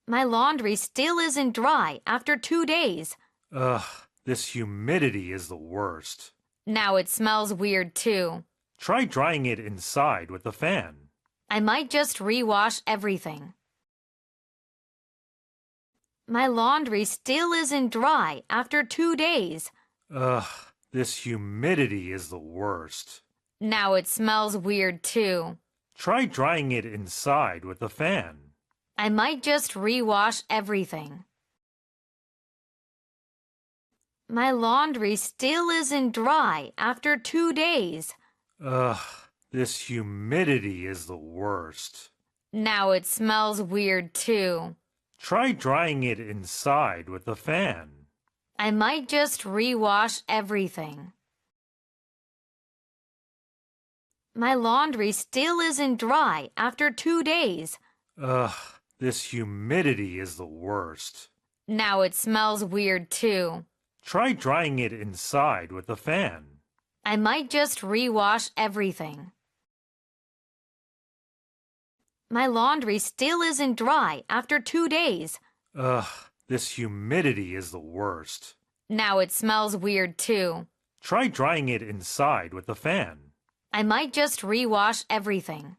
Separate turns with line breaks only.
My laundry still isn't dry after 2 days.
Ugh, this humidity is the worst.
Now it smells weird too.
Try drying it inside with a fan.
I might just rewash everything. My laundry still isn't dry after 2 days.
Ugh, this humidity is the worst.
Now it smells weird too.
Try drying it inside with a fan.
I might just rewash everything. My laundry still isn't dry after 2 days.
Ugh, this humidity is the worst.
Now it smells weird too.
Try drying it inside with a fan.
I might just rewash everything. My laundry still isn't dry after 2 days.
Ugh, this humidity is the worst.
Now it smells weird too.
Try drying it inside with a fan.
I might just rewash everything. My laundry still isn't dry after 2 days.
Ugh, this humidity is the worst.
Now it smells weird too.
Try drying it inside with a fan.
I might just rewash everything.